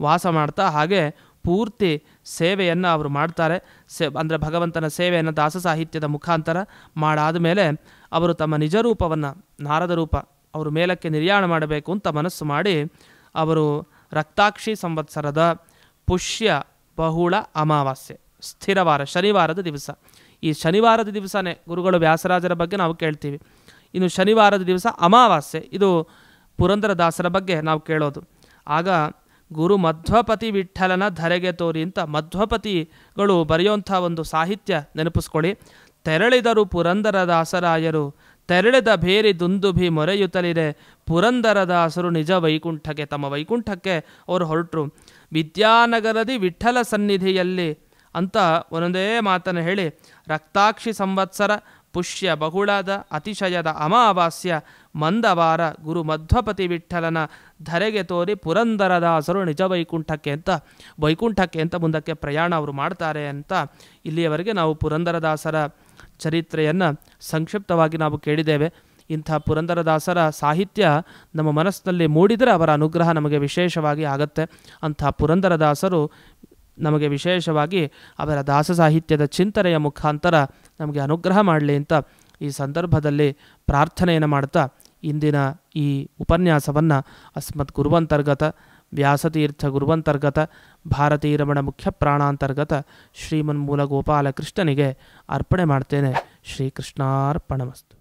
ವಾಸ ಮಾಡ್ತಾ. ಹಾಗೆ ಪೂರ್ತಿ ಸೇವೆಯನ್ನು ಅವರು ಮಾಡ್ತಾರೆ. ಅಂದರೆ ಭಗವಂತನ ಸೇವೆಯನ್ನು ದಾಸ ಸಾಹಿತ್ಯದ ಮುಖಾಂತರ ಮಾಡಾದ ಮೇಲೆ ಅವರು ತಮ್ಮ ನಿಜ ರೂಪವನ್ನು, ನಾರದ ರೂಪ, ಅವರು ಮೇಲಕ್ಕೆ ನಿರ್ಯಾಣ ಮಾಡಬೇಕು ಅಂತ ಮನಸ್ಸು ಮಾಡಿ ಅವರು ರಕ್ತಾಕ್ಷಿ ಸಂವತ್ಸರದ ಪುಷ್ಯ ಬಹುಳ ಅಮಾವಾಸ್ಯೆ, ಸ್ಥಿರವಾರ, ಶನಿವಾರದ ದಿವಸ, ಈ ಶನಿವಾರದ ದಿವಸನೇ ಗುರುಗಳು ವ್ಯಾಸರಾಜರ ಬಗ್ಗೆ ನಾವು ಕೇಳ್ತೀವಿ. ಇನ್ನು ಶನಿವಾರದ ದಿವಸ ಅಮಾವಾಸ್ಯೆ, ಇದು ಪುರಂದರದಾಸರ ಬಗ್ಗೆ ನಾವು ಕೇಳೋದು. ಆಗ ಗುರು ಮಧ್ವಪತಿ ವಿಠ್ಠಲನ ಧರೆಗೆ ತೋರಿ ಅಂತ ಮಧ್ವಪತಿಗಳು ಬರೆಯುವಂಥ ಒಂದು ಸಾಹಿತ್ಯ ನೆನಪಿಸ್ಕೊಳ್ಳಿ. ತೆರಳಿದರು ಪುರಂದರದಾಸರಾಯರು, ತೆರಳಿದ ಬೇರಿ ದುಂದುಭಿ ಮೊರೆಯುತ್ತಲಿದೆ, ಪುರಂದರದಾಸರು ನಿಜ ವೈಕುಂಠಕ್ಕೆ, ತಮ್ಮ ವೈಕುಂಠಕ್ಕೆ ಅವರು ಹೊರಟರು. ವಿದ್ಯಾನಗರದಿ ವಿಠ್ಠಲ ಸನ್ನಿಧಿಯಲ್ಲಿ ಅಂತ ಒಂದೊಂದೇ ಮಾತನ್ನು ಹೇಳಿ, ರಕ್ತಾಕ್ಷಿ ಸಂವತ್ಸರ ಪುಷ್ಯ ಬಹುಳದ ಅತಿಶಯದ ಅಮಾವಾಸ್ಯ ಮಂದವಾರ ಗುರು ಮಧ್ವಪತಿ ವಿಠ್ಠಲನ ಧರೆಗೆ ತೋರಿ ಪುರಂದರದಾಸರು ನಿಜ ವೈಕುಂಠಕ್ಕೆ ಅಂತ ಮುಂದಕ್ಕೆ ಪ್ರಯಾಣ ಅವರು ಮಾಡ್ತಾರೆ ಅಂತ ಇಲ್ಲಿಯವರೆಗೆ ನಾವು ಪುರಂದರದಾಸರ ಚರಿತ್ರೆಯನ್ನು ಸಂಕ್ಷಿಪ್ತವಾಗಿ ನಾವು ಕೇಳಿದ್ದೇವೆ. ಇಂಥ ಪುರಂದರದಾಸರ ಸಾಹಿತ್ಯ ನಮ್ಮ ಮನಸ್ಸಿನಲ್ಲಿ ಮೂಡಿದರೆ ಅವರ ಅನುಗ್ರಹ ನಮಗೆ ವಿಶೇಷವಾಗಿ ಆಗತ್ತೆ. ಅಂಥ ಪುರಂದರದಾಸರು ನಮಗೆ ವಿಶೇಷವಾಗಿ ಅವರ ದಾಸ ಸಾಹಿತ್ಯದ ಚಿಂತನೆಯ ಮುಖಾಂತರ ನಮಗೆ ಅನುಗ್ರಹ ಮಾಡಲಿ ಅಂತ ಈ ಸಂದರ್ಭದಲ್ಲಿ ಪ್ರಾರ್ಥನೆಯನ್ನು ಮಾಡ್ತಾ ಇಂದಿನ ಈ ಉಪನ್ಯಾಸವನ್ನು ಅಸ್ಮತ್ ಗುರುವಂತರ್ಗತ ವ್ಯಾಸತೀರ್ಥ ಗುರುವಂತರ್ಗತ ಭಾರತೀರಮಣ ಮುಖ್ಯ ಪ್ರಾಣಾಂತರ್ಗತ ಶ್ರೀಮನ್ಮೂಲ ಗೋಪಾಲಕೃಷ್ಣನಿಗೆ ಅರ್ಪಣೆ ಮಾಡ್ತೇನೆ. ಶ್ರೀಕೃಷ್ಣಾರ್ಪಣಮಸ್ತು.